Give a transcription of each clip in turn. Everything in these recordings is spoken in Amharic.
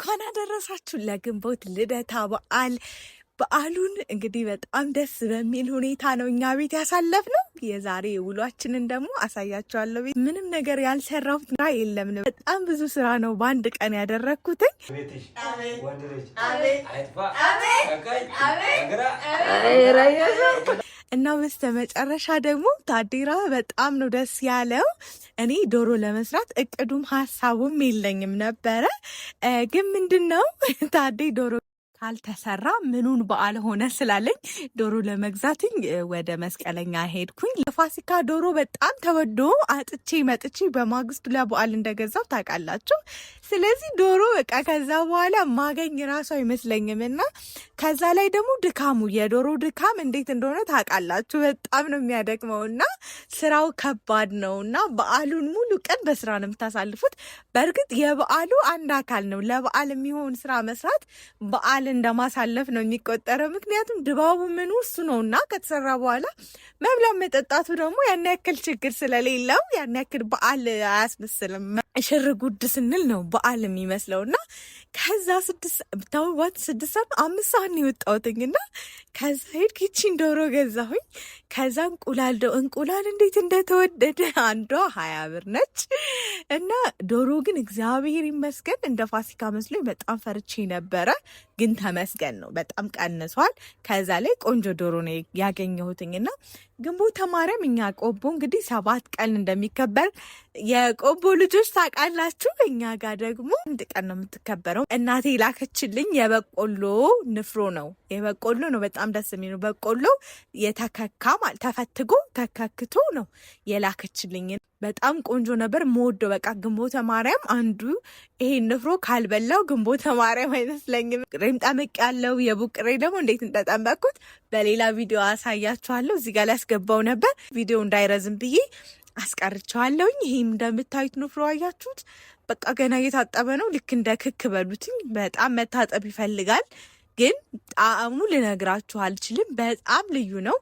እንኳን አደረሳችሁ ለግንቦት ልደታ በዓል። በዓሉን እንግዲህ በጣም ደስ በሚል ሁኔታ ነው እኛ ቤት ያሳለፍነው። የዛሬ ውሏችንን ደግሞ አሳያችኋለሁ። ምንም ነገር ያልሰራሁት ስራ የለም። በጣም ብዙ ስራ ነው በአንድ ቀን ያደረኩት። እና በስተመጨረሻ ደግሞ ታዴራ በጣም ነው ደስ ያለው። እኔ ዶሮ ለመስራት እቅዱም ሀሳቡም የለኝም ነበረ። ግን ምንድነው ታዴ ዶሮ ካልተሰራ ምኑን በዓል ሆነ ስላለኝ ዶሮ ለመግዛትኝ ወደ መስቀለኛ ሄድኩኝ። ለፋሲካ ዶሮ በጣም ተወዶ አጥቼ መጥቼ በማግስቱ ለበዓል እንደገዛው ታውቃላችሁ። ስለዚህ ዶሮ በቃ ከዛ በኋላ ማገኝ ራሱ አይመስለኝም። እና ከዛ ላይ ደግሞ ድካሙ የዶሮ ድካም እንዴት እንደሆነ ታውቃላችሁ። በጣም ነው የሚያደክመው እና ስራው ከባድ ነው እና በዓሉን ሙሉ ቀን በስራ ነው የምታሳልፉት። በእርግጥ የበዓሉ አንድ አካል ነው። ለበዓል የሚሆን ስራ መስራት በዓል እንደማሳለፍ ነው የሚቆጠረው። ምክንያቱም ድባቡ ምኑ እሱ ነው እና ከተሰራ በኋላ መብላት መጠጣቱ ደግሞ ያን ያክል ችግር ስለሌለው ያን ያክል በዓል አያስመስልም። ሽር ጉድ ስንል ነው በዓል የሚመስለው እና ከዛ 6 ሰዓት 5 ሰዓት የወጣሁትኝ እና ከዛ ሄድኩ ይቺን ዶሮ ገዛሁኝ። ከዛ እንቁላል እንዴት እንደተወደደ አንዷ 20 ብር ነች እና ዶሮ ግን እግዚአብሔር ይመስገን እንደ ፋሲካ መስሎኝ በጣም ፈርቼ ነበረ። ግን ተመስገን ነው በጣም ቀንሷል። ከዛ ላይ ቆንጆ ዶሮ ነው ያገኘሁትኝ እና ግንቦተ ማርያም እኛ ቆቦ እንግዲህ 7 ቀን እንደሚከበር የቆቦ ልጆች ታውቃላችሁ። እኛ ጋር ደግሞ 1 ቀን ነው የምትከበረው። እናቴ ላከችልኝ የበቆሎ ንፍሮ ነው። የበቆሎ ነው በጣም ደስ የሚለው በቆሎ የተከካ ማለት ተፈትጎ ተከክቶ ነው የላከችልኝ። በጣም ቆንጆ ነበር። መወደው በቃ ግንቦተ ማርያም አንዱ ይሄ ንፍሮ ካልበላው ግንቦተ ማርያም አይመስለኝም። ቅሬም ጠምቅ ያለው የቡቅሬ ደግሞ እንዴት እንደጠመቅኩት በሌላ ቪዲዮ አሳያችኋለሁ። እዚህ ጋር ላስገባው ነበር ቪዲዮ እንዳይረዝም ብዬ አስቀርቸዋለሁኝ። ይሄም እንደምታዩት ንፍሮ አያችሁት። በቃ ገና እየታጠበ ነው። ልክ እንደ ክክ በሉትኝ። በጣም መታጠብ ይፈልጋል። ግን ጣዕሙ ልነግራችሁ አልችልም። በጣም ልዩ ነው።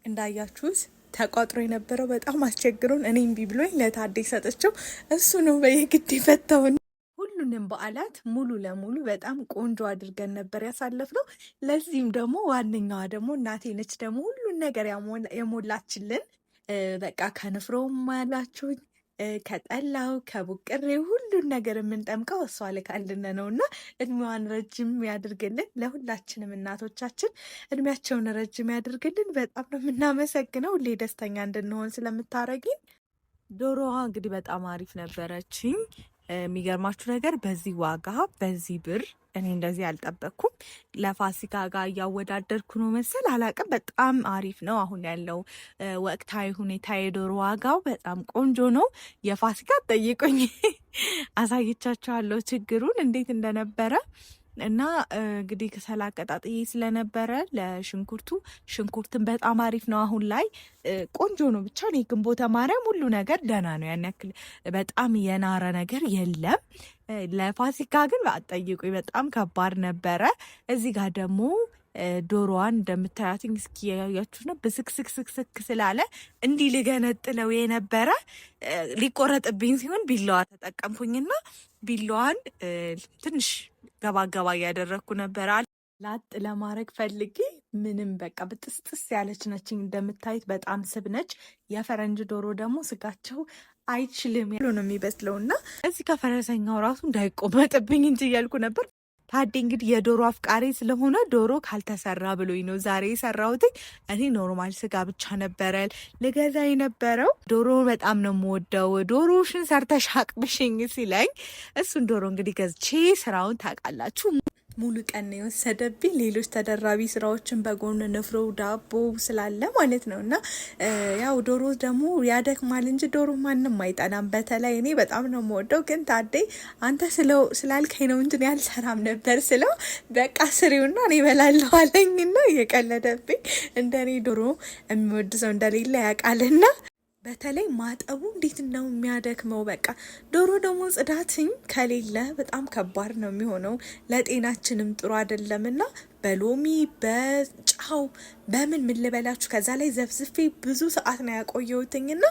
እንዳያችሁት ተቋጥሮ የነበረው በጣም አስቸግሮን እኔ እምቢ ብሎኝ ለታዴ ሰጠችው። እሱ ነው በየግድ ፈተውን። ሁሉንም በዓላት ሙሉ ለሙሉ በጣም ቆንጆ አድርገን ነበር ያሳለፍነው። ለዚህም ደግሞ ዋነኛዋ ደግሞ እናቴ ነች ደግሞ ሁሉን ነገር የሞላችልን። በቃ ከንፍሮም ያላችሁኝ ከጠላው ከቡቅሬ ሁሉን ነገር የምንጠምቀው እሷ ልካልን ነው እና እድሜዋን ረጅም ያድርግልን። ለሁላችንም እናቶቻችን እድሜያቸውን ረጅም ያድርግልን። በጣም ነው የምናመሰግነው ሁሌ ደስተኛ እንድንሆን ስለምታረጊን። ዶሮዋ እንግዲህ በጣም አሪፍ ነበረችኝ። የሚገርማችሁ ነገር በዚህ ዋጋ በዚህ ብር እኔ እንደዚህ አልጠበቅኩም። ለፋሲካ ጋር እያወዳደርኩ ነው መሰል አላቅም። በጣም አሪፍ ነው። አሁን ያለው ወቅታዊ ሁኔታ የዶሮ ዋጋው በጣም ቆንጆ ነው። የፋሲካ ጠይቁኝ አሳይቻችኋለሁ ችግሩን እንዴት እንደነበረ እና እንግዲህ ከሰላ አቀጣጥዬ ስለነበረ ሽንኩርትን በጣም አሪፍ ነው። አሁን ላይ ቆንጆ ነው። ብቻ እኔ ግንቦተ ማርያም ሁሉ ነገር ደህና ነው። ያን ያክል በጣም የናረ ነገር የለም። ለፋሲካ ግን አትጠይቁኝ በጣም ከባድ ነበረ። እዚህ ጋር ደግሞ ዶሮዋን እንደምታያትኝ እስኪ ያያችሁ ነው። ብስክስክስክ ስላለ እንዲህ ልገነጥለው የነበረ ሊቆረጥብኝ ሲሆን ቢላዋ ተጠቀምኩኝና ቢላዋን ትንሽ ገባ እያደረግኩ ነበር። ላጥ ለማድረግ ፈልጌ ምንም በቃ ብጥስጥስ ያለች ነችኝ። እንደምታዩት በጣም ስብ ነች። የፈረንጅ ዶሮ ደግሞ ስጋቸው አይችልም ያሉ ነው የሚበስለው እና እዚህ ከፈረሰኛው ራሱ እንዳይቆመጥብኝ እንጂ እያልኩ ነበር። ታዴ እንግዲህ የዶሮ አፍቃሪ ስለሆነ ዶሮ ካልተሰራ ብሎኝ ነው ዛሬ የሰራሁት። እኔ ኖርማል ስጋ ብቻ ነበረ ልገዛ የነበረው። ዶሮ በጣም ነው የምወደው። ዶሮሽን ሰርተሽ አቅምሽኝ ሲለኝ እሱን ዶሮ እንግዲህ ገዝቼ ስራውን ታውቃላችሁ ሙሉ ቀን የወሰደብኝ። ሌሎች ተደራቢ ስራዎችን በጎን ንፍሮ ዳቦ ስላለ ማለት ነው እና ያው ዶሮ ደግሞ ያደክማል እንጂ ዶሮ ማንም አይጠላም። በተለይ እኔ በጣም ነው የምወደው። ግን ታዴ አንተ ስላልከኝ ነው እንጂ ያልሰራም ነበር ስለው በቃ ስሪውና እኔ እበላለሁ አለኝና እየቀለደብኝ። እንደኔ ዶሮ የሚወድ ሰው እንደሌለ ያውቃልና በተለይ ማጠቡ እንዴት ነው የሚያደክመው። በቃ ዶሮ ደግሞ ጽዳትኝ ከሌለ በጣም ከባድ ነው የሚሆነው። ለጤናችንም ጥሩ አይደለምና በሎሚ በጫው ምን ልበላችሁ። ከዛ ላይ ዘፍዝፌ ብዙ ሰዓት ነው ያቆየሁትኝና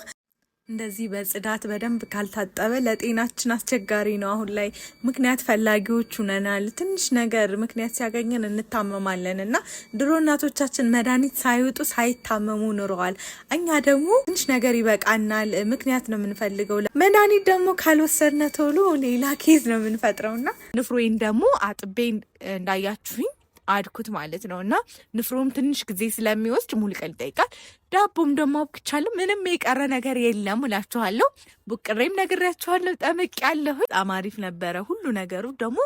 እንደዚህ በጽዳት በደንብ ካልታጠበ ለጤናችን አስቸጋሪ ነው። አሁን ላይ ምክንያት ፈላጊዎች ሆነናል። ትንሽ ነገር ምክንያት ሲያገኘን እንታመማለን እና ድሮ እናቶቻችን መድኃኒት ሳይወጡ ሳይታመሙ ኑረዋል። እኛ ደግሞ ትንሽ ነገር ይበቃናል፣ ምክንያት ነው የምንፈልገው። መድኃኒት ደግሞ ካልወሰድነ ቶሎ ሌላ ኬዝ ነው የምንፈጥረውና ንፍሮዬን ደግሞ አጥቤ እንዳያችሁኝ አድኩት ማለት ነው። እና ንፍሮም ትንሽ ጊዜ ስለሚወስድ ሙሉ ቀን ይጠይቃል። ዳቦም ደግሞ አብክቻለሁ። ምንም የቀረ ነገር የለም እላችኋለሁ። ቡቅሬም ነግሬያችኋለሁ። ጠምቅ ያለሁ በጣም አሪፍ ነበረ። ሁሉ ነገሩ ደግሞ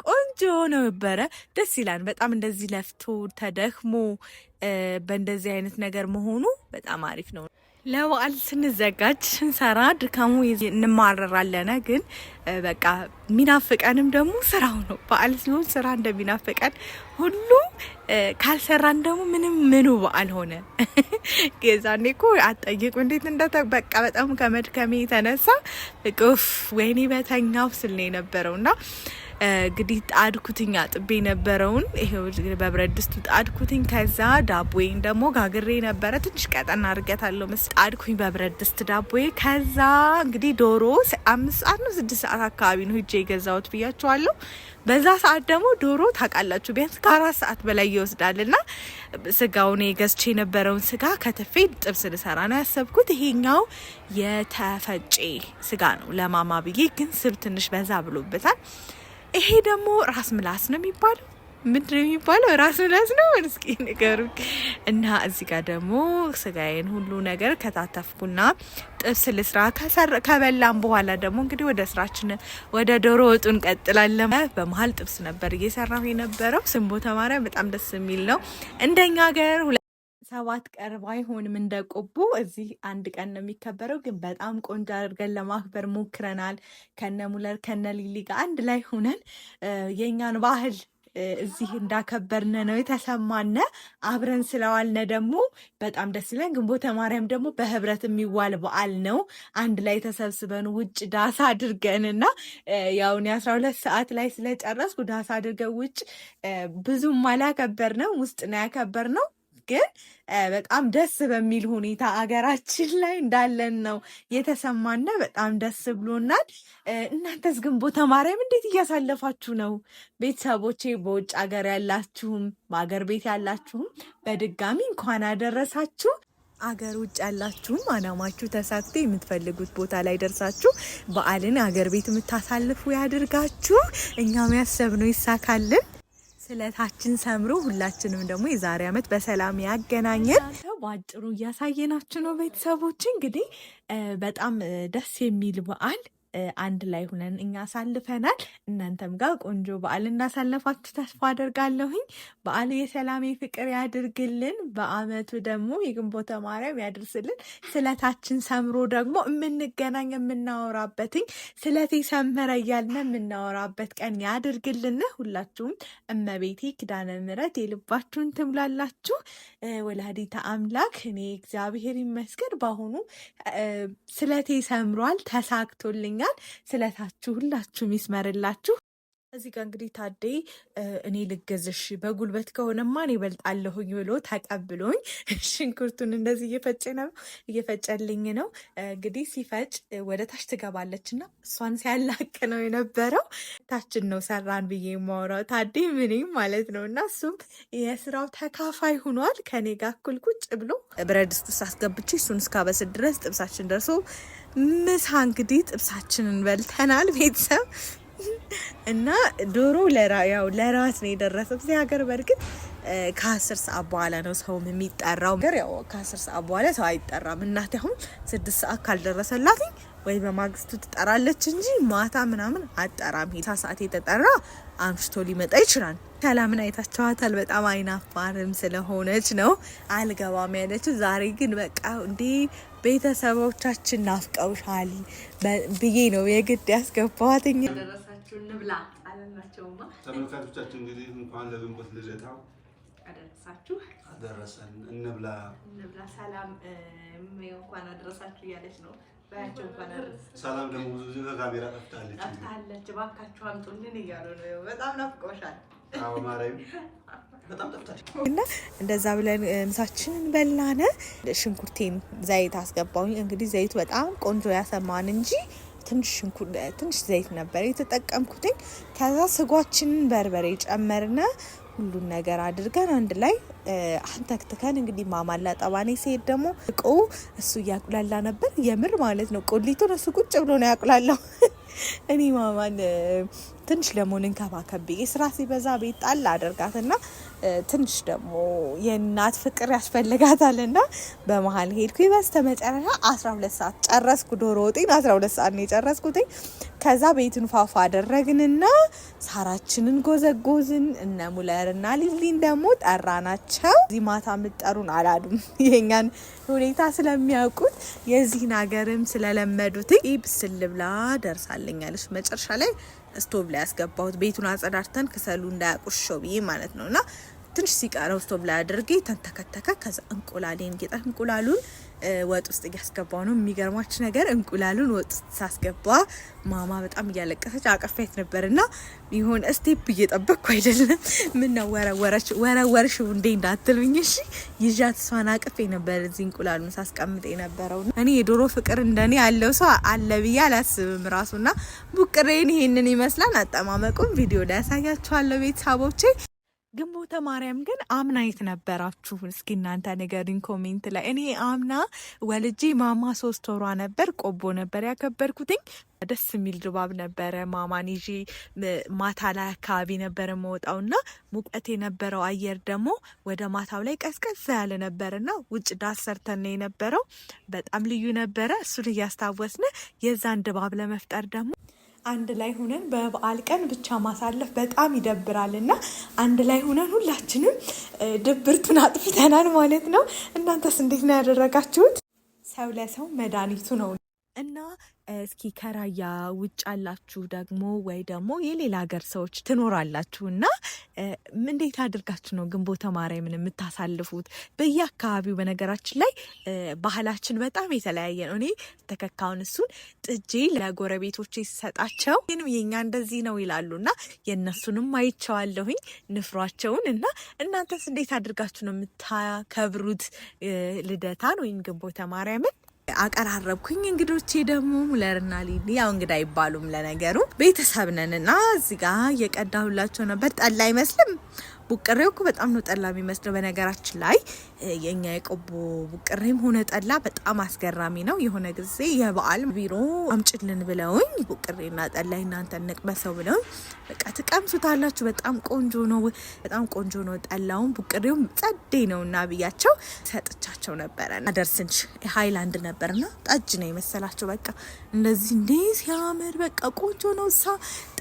ቆንጆ ነበረ። ደስ ይላል በጣም እንደዚህ ለፍቶ ተደክሞ በእንደዚህ አይነት ነገር መሆኑ በጣም አሪፍ ነው። ለበዓል ስንዘጋጅ ስንሰራ ድካሙ እንማረራለን፣ ግን በቃ የሚናፍቀንም ደግሞ ስራው ነው። በዓል ሲሆን ስራ እንደሚናፍቀን ሁሉ ካልሰራን ደግሞ ምኑ በዓል ሆነ። ጌዛኔ እኮ አጠይቁ እንዴት በቃ በጣም ከመድከሜ የተነሳ ቅፍ ወይኔ በተኛው ስል ነው የነበረውና እንግዲህ ጣድኩትኝ አጥቤ ነበረውን ይሄው በብረት ድስቱ ጣድኩትኝ። ከዛ ዳቦዬን ደግሞ ጋግሬ ነበረ ትንሽ ቀጠና አድርገታለሁ ጣድኩኝ በብረት ድስት ዳቦዬ። ከዛ እንግዲህ ዶሮ 6 ሰዓት አካባቢ ነው ሂጄ የገዛሁት ብያቸዋለሁ። በዛ ሰዓት ደግሞ ዶሮ ታውቃላችሁ ቢያንስ ከ4 ሰዓት በላይ ይወስዳልና ስጋውን ገዝቼ የነበረውን ስጋ ከተፌ ጥብስ ልሰራ ነው ያሰብኩት። ይሄኛው የተፈጨ ስጋ ነው ለማማ ብዬ፣ ግን ስብ ትንሽ በዛ ብሎበታል። ይሄ ደግሞ ራስ ምላስ ነው የሚባለው። ምንድን ነው የሚባለው? ራስ ምላስ ነው። እስኪ ንገሩኝ። እና እዚህ ጋር ደግሞ ስጋዬን ሁሉ ነገር ከታተፍኩና ጥብስ ልስራ። ከበላም በኋላ ደግሞ እንግዲህ ወደ ስራችን ወደ ዶሮ ወጡ እንቀጥላለን። በመሀል ጥብስ ነበር እየሰራሁ የነበረው። ስንቦተ ማርያም በጣም ደስ የሚል ነው። እንደኛ ሀገር 7 ቀን ባይሆንም እንደ ቆቦ እዚህ 1 ቀን ነው የሚከበረው። ግን በጣም ቆንጆ አድርገን ለማክበር ሞክረናል። ከነ ሙለር ከነ ሊሊ ጋር አንድ ላይ ሆነን የኛን ባህል እዚህ እንዳከበርነ ነው የተሰማነ። አብረን ስለዋልነ ደግሞ በጣም ደስ ይለን። ግንቦተ ማርያም ደግሞ በህብረት የሚዋል በዓል ነው። አንድ ላይ ተሰብስበን ውጭ ዳሳ አድርገንና ያውን 12 ሰዓት ላይ ስለጨረስኩ ዳሳ አድርገን ውጭ ብዙም አላከበርነው፣ ውስጥ ነው ያከበርነው። ግን በጣም ደስ በሚል ሁኔታ አገራችን ላይ እንዳለን ነው የተሰማና በጣም ደስ ብሎናል። እናንተስ ግንቦተ ማርያም እንዴት እያሳለፋችሁ ነው? ቤተሰቦቼ በውጭ ሀገር ያላችሁም በአገር ቤት ያላችሁም በድጋሚ እንኳን አደረሳችሁ። አገር ውጭ ያላችሁም አላማችሁ ተሳክቶ የምትፈልጉት ቦታ ላይ ደርሳችሁ በዓልን አገር ቤት የምታሳልፉ ያድርጋችሁ። እኛም ያሰብነው ይሳካልን። ስለታችን ሰምሮ ሁላችንም ደግሞ የዛሬ ዓመት በሰላም ያገናኘን። በአጭሩ እያሳየናችሁ ነው ቤተሰቦች። እንግዲህ በጣም ደስ የሚል በዓል አንድ ላይ ሁነን እኛ አሳልፈናል። እናንተም ጋር ቆንጆ በዓል እንዳሳለፋችሁ ተስፋ አደርጋለሁኝ። በዓል የሰላም ፍቅር ያድርግልን። በአመቱ ደግሞ የግንቦተ ማርያም ያድርስልን። ስለታችን ሰምሮ ደግሞ የምንገናኝ የምናወራበትኝ ስለቴ ሰመረ እያልን የምናወራበት ቀን ያድርግልን። ሁላችሁም እመቤቴ ኪዳነ ምሕረት የልባችሁን ትምላላችሁ። ወላዲተ አምላክ እኔ እግዚአብሔር ይመስገን በአሁኑ ስለቴ ሰምሯል፣ ተሳክቶልኛል። ስለታችሁ ሁላችሁም ይስመርላችሁ። እዚህ ጋር እንግዲህ ታዴ እኔ ልገዝሽ በጉልበት ከሆነማ እኔ እበልጣለሁኝ ብሎ ተቀብሎኝ ሽንኩርቱን እንደዚህ እየፈጨልኝ ነው። እንግዲህ ሲፈጭ ወደ ታች ትገባለች እና እሷን ሲያላቅ ነው የነበረው። ታችን ነው ሰራን ብዬ የማወራው ታዴ ምንም ማለት ነው። እና እሱም የስራው ተካፋይ ሆኗል ከኔ ጋር እኩል ቁጭ ብሎ ብረት ድስት ውስጥ አስገብቼ እሱን እስካበስል ድረስ ጥብሳችን ደርሶ ምሳ እንግዲህ ጥብሳችንን በልተናል ቤተሰብ። እና ዶሮ ለራት ነው የደረሰው። እዚህ ሀገር በእርግጥ ከ10 ሰዓት በኋላ ነው ሰውም የሚጠራው። ነገር ያው ከ10 ሰዓት በኋላ ሰው አይጠራም። እናቴ አሁን 6 ሰዓት ካልደረሰላት ወይ በማግስቱ ትጠራለች እንጂ ማታ ምናምን አጠራም። ሰዓት የተጠራ አምሽቶ ሊመጣ ይችላል። ሰላምን አይታችኋታል። በጣም አይናፋርም ስለሆነች ነው አልገባም ያለችው። ዛሬ ግን በቃ እንዴ ቤተሰቦቻችን ናፍቀውሻል ብዬ ነው የግድ ያስገባኋት። ደረሳችሁ እንብላ አለናቸውማ። ተመልካቾቻችን እንግዲህ እንኳን ለግንቦት ልደታ አደረሰን። እንብላ ሰላም እንኳን አደረሳችሁ እያለች ነው ባያቸው ፈነር ሰላም ደግሞ ብዙ ካሜራ ጠፍታለች እባካችሁ አምጡልን እያሉ ነው። በጣም ናፍቆሻል። አዎ ማርያም በጣም ጠፍታለች። እና እንደዛ ብለን ምሳችንን በላነ። ሽንኩርቴን ዘይት አስገባሁኝ። እንግዲህ ዘይቱ በጣም ቆንጆ ያሰማን እንጂ ትንሽ ዘይት ነበር የተጠቀምኩትኝ። ከዛ ስጓችንን በርበሬ ጨመርና ሁሉን ነገር አድርገን አንድ ላይ አንተክትከን እንግዲህ ማማላ ጠባኔ ሲሄድ ደግሞ እቆ እሱ እያቁላላ ነበር። የምር ማለት ነው። ቆሊቱን እሱ ቁጭ ብሎ ነው ያቁላላው። እኔ ማማን ትንሽ ደግሞ ልንከባከብ ብዬ ስራ ሲበዛ ቤት ጣል አደርጋትና ትንሽ ደግሞ የእናት ፍቅር ያስፈልጋታልና በመሀል ሄድኩኝ። በስተመጨረሻ 12 ሰዓት ጨረስኩ። ዶሮ ወጤን 12 ሰዓት ነው የጨረስኩት። ከዛ ቤቱን ፋፋ አደረግንና ሳራችንን ጎዘጎዝን። እነ ሙለርና ሊሊን ደግሞ ጠራናቸው። እዚህ ማታ ምጠሩን አላሉም። የኛን ሁኔታ ስለሚያውቁት የዚህን ሀገርም ስለለመዱት ብስል ብላ ደርሳለኛለች። መጨረሻ ላይ ስቶቭ ላይ ያስገባሁት ቤቱን አጸዳድተን ክሰሉ እንዳያቆሽሸው ብዬ ማለት ነውና ትንሽ ሲቀረው ስቶቭ ላይ አድርጌ ተንተከተከ። ከዛ እንቁላሌን እንቁላሉን ወጥ ውስጥ እያስገባው ነው። የሚገርማችሁ ነገር እንቁላሉን ወጥ ውስጥ ሳስገባ ማማ በጣም እያለቀሰች አቀፋት ነበርና ይሁን ስቴፕ እየጠበቅኩ አይደለም። ምን ነው ወረወርሽው እንዴ እንዳትሉኝ እሺ። ይዣት እሷን አቅፌ ነበር እዚህ እንቁላሉን ሳስቀምጥ የነበረው። እኔ የዶሮ ፍቅር እንደኔ ያለው ሰው አለ ብዬ አላስብም ራሱና ቡቅሬን ይሄንን ይመስላል። አጠማመቁም ቪዲዮ ላይ ያሳያችኋለሁ ቤተሰቦቼ። ግንቦተ ማርያም ግን አምና የት ነበራችሁ? እስኪ እናንተ ንገሩኝ ኮሜንት ላይ። እኔ አምና ወልጄ ማማ 3 ወሯ ነበር። ቆቦ ነበር ያከበርኩትኝ። ደስ የሚል ድባብ ነበረ። ማማን ይዤ ማታ ላይ አካባቢ ነበረ መውጣውና ሙቀት የነበረው አየር ደግሞ ወደ ማታው ላይ ቀዝቀዝ ያለ ነበርና ውጭ ዳስ ሰርተን የነበረው በጣም ልዩ ነበረ። እሱን እያስታወስን የዛን ድባብ ለመፍጠር ደግሞ አንድ ላይ ሆነን በበዓል ቀን ብቻ ማሳለፍ በጣም ይደብራል እና አንድ ላይ ሆነን ሁላችንም ድብርቱን አጥፍተናል ማለት ነው። እናንተስ እንዴት ነው ያደረጋችሁት? ሰው ለሰው መድኃኒቱ ነው እና እስኪ ከራያ ውጭ አላችሁ ደግሞ ወይ ደግሞ የሌላ ሀገር ሰዎች ትኖራላችሁ እና እንዴት አድርጋችሁ ነው ግንቦተ ማርያምን የምታሳልፉት? በየአካባቢው በነገራችን ላይ ባህላችን በጣም የተለያየ ነው። እኔ ተከካውን እሱን ጥጄ ለጎረቤቶቼ ሲሰጣቸው ግን የኛ እንደዚህ ነው ይላሉ እና የእነሱንም አይቼዋለሁኝ ንፍሯቸውን። እና እናንተስ እንዴት አድርጋችሁ ነው የምታከብሩት ልደታን ወይም ግንቦተ ማርያምን? አቀራረብኩኝ። እንግዶቼ ደግሞ ሙለርና ሊሊ ያው እንግዳ አይባሉም ለነገሩ ቤተሰብ ነን እና እዚህ ጋር እየቀዳሁላቸው ነበር። ጠላ አይመስልም ቡቅሬው እኮ በጣም ነው ጠላ የሚመስለው። በነገራችን ላይ የኛ የቆቦ ቡቅሬም ሆነ ጠላ በጣም አስገራሚ ነው። የሆነ ጊዜ የበዓል ቢሮ አምጭልን ብለውኝ ቡቅሬና ጠላ እናንተ እንቅመሰው ብለውኝ በቃ ትቀምሱታላችሁ፣ በጣም ቆንጆ ነው፣ በጣም ቆንጆ ነው ጠላውን ቡቅሬው ጸዴ ነውና ብያቸው ሰጥቻቸው ነበረ። አደርስንሽ ሃይላንድ ነበርና ጠጅ ነው የመሰላቸው። በቃ እንደዚህ እንዴ ሲያምር በቃ ቆንጆ ነው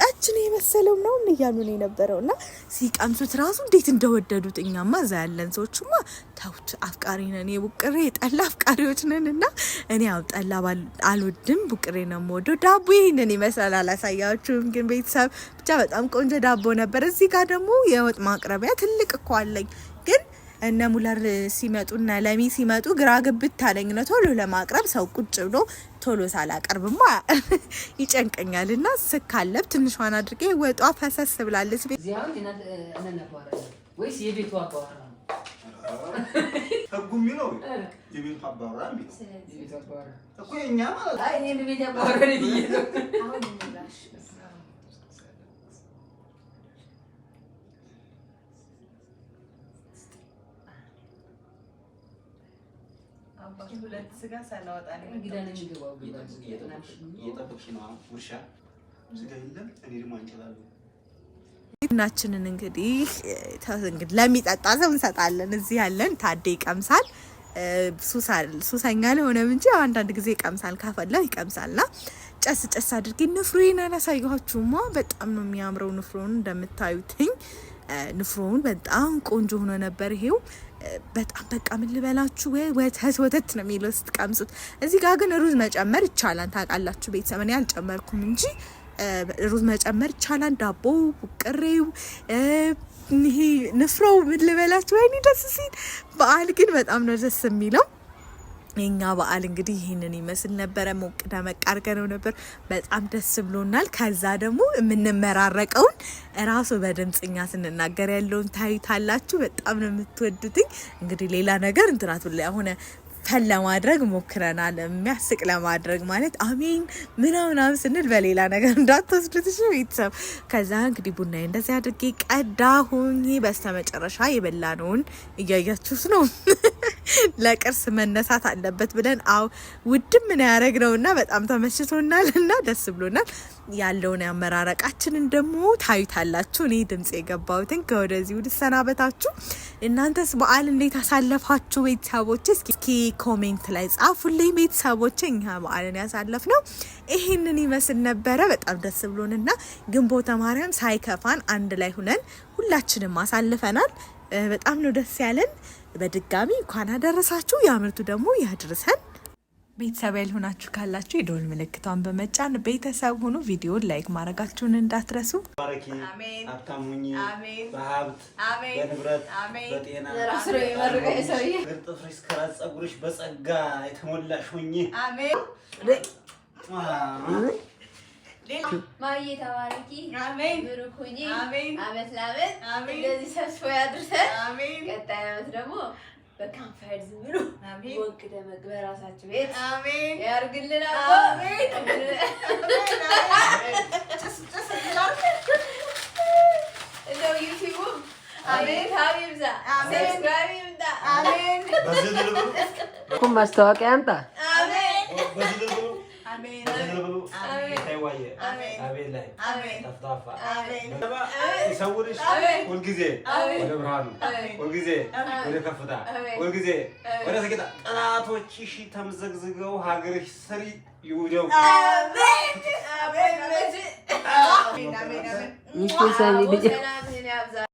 ጠጅ ነው የመሰለው ነው እያሉ ነው የነበረውና ሲቀምሱት ራሱ እንዴት እንደወደዱት። እኛማ እዛ ያለን ሰዎችማ ተውት አፍቃሪ ነን፣ የቡቅሬ ጠላ አፍቃሪዎች ነን። እና እኔ ያው ጠላ አልወድም፣ ቡቅሬ ነው የምወደው። ዳቦ ይሄንን ይመስላል፣ አላሳያችሁም ግን ቤተሰብ ብቻ በጣም ቆንጆ ዳቦ ነበር። እዚህ ጋር ደግሞ የወጥ ማቅረቢያ ትልቅ እኮ አለኝ ግን እነ ሙለር ሲመጡና ለሚ ሲመጡ ግራ ግብት አለኝ ነው ቶሎ ለማቅረብ። ሰው ቁጭ ብሎ ቶሎ ሳላቀርብማ ይጨንቀኛልና ስካለብ ትንሿን አድርጌ ወጧ ፈሰስ ብላለች። ወይስ የቤቱ አባወራ ነው? ህጉም ነው የቤቱ አባወራ ነው። የቤቱ አባወራ እኮ የኛ ማለት አይ እኔ የቤቱ አባወራ ነኝ ነው። አሁን እንላሽ ሁለት ስጋ ሳላወጣ ነው እንግዲህ ነው የሚገባው። እየጠበቅሽ ነው ውሻ ስጋ የለም። እኔ ደግሞ አንችላለን እናችንን እንግዲህ ለሚጠጣ ሰው እንሰጣለን። እዚህ ያለን ታዴ ይቀምሳል። ሱሰኛ ለሆነም እንጂ አንዳንድ ጊዜ ይቀምሳል፣ ካፈላው ይቀምሳልና ጨስ አድርጌ ንፍሮዬን አላሳየኋችሁማ። በጣም ነው የሚያምረው ንፍሮውን እንደምታዩትኝ። ንፍሮውን በጣም ቆንጆ ሆኖ ነበር። ይሄው በጣም በቃ ምን ልበላችሁ ወተት ነው የሚለው ስትቀምሱት። እዚህ ጋር ግን ሩዝ መጨመር ይቻላል ታውቃላችሁ ቤተሰብ። እኔ አልጨመርኩም እንጂ ሩዝ መጨመር ይቻላል። ዳቦ ቡቅሬው ይሄ ንፍሮው ምን ልበላችሁ ወይኔ ደስ ሲል። በዓል ግን በጣም ነው ደስ የሚለው። የኛ በዓል እንግዲህ ይህንን ይመስል ነበረ። ሞቅ ደመቅ አድርገነው ነበር። በጣም ደስ ብሎናል። ከዛ ደግሞ የምንመራረቀውን እራሱ በድምጽኛ ስንናገር ያለውን ታዩታላችሁ። በጣም ነው የምትወዱትኝ። እንግዲህ ሌላ ነገር እንትናት ብላ አሁን ፈን ለማድረግ ሞክረናል። የሚያስቅ ለማድረግ ማለት አሜን ምናምን ስንል በሌላ ነገር እንዳትወስዱት እሺ ቤተሰብ። ከዛ እንግዲህ ቡናዬ እንደዚህ አድርጌ ቀዳሁኝ። በስተመጨረሻ የበላነውን እያያችሁት ነው። ለቅርስ መነሳት አለበት ብለን ውድም ምን ያደረግነውና በጣም ተመችቶናል እና ደስ ብሎናል። ያለውን ያመራረቃችንን ደግሞ ታዩታላችሁ። እኔ ድምጽ የገባሁትን ከወደዚህ ልሰናበታችሁ። እናንተስ በዓል እንዴት አሳለፋችሁ ቤተሰቦች? እስኪ ኮሜንት ላይ ጻፉልኝ ቤተሰቦች። እኛ በዓልን ያሳለፍነው ይሄንን ይመስል ነበረ። በጣም ደስ ብሎንና ግንቦተ ማርያም ሳይከፋን አንድ ላይ ሁነን ሁላችንም አሳልፈናል። በጣም ነው ደስ ያለን። በድጋሚ እንኳን አደረሳችሁ። የአመቱ ደግሞ ያድርሰን። ቤተሰብ ያልሆናችሁ ካላችሁ የደወል ምልክቷን በመጫን ቤተሰብ ሁኑ። ቪዲዮን ላይክ ማድረጋችሁን እንዳትረሱ። ባረኪ አታሙኝ በሀብት በንብረት በጤና ጥፍርሽ ከራስ ፀጉርሽ በጸጋ የተሞላሽ ሁኚ። አሜን። ማየ ተባረኪ። አሜን። ብሩክ ሁኚ። አሜን። አመት ለአመት እንደዚህ ሰብስቦ ያድርሰን። አሜን። ቀጣይ አመት ደግሞ በካምፓየር ዝም ብሎ ወንቅ ደመቅ በራሳችሁ ቤት አሜን ያርግልን። አሜን። እንደው ዩቲዩብ አሜን ታቢብዛ ሰብስክራይብ ይምጣ። አሜን። ኩም ማስታወቂያ ያምጣ። አሜን። አሜን። አሜን ላይ ጠፍጣፋ ይሰውርሽ ሁልጊዜ ወደ ብርሃኑ ሁልጊዜ ወደ ከፍታ ሁልጊዜ ወደ ስኬታ ጠላቶችሽ ተምዘግዝገው ሀገርሽ ስሪ ይውደው። አሜን። አሜን።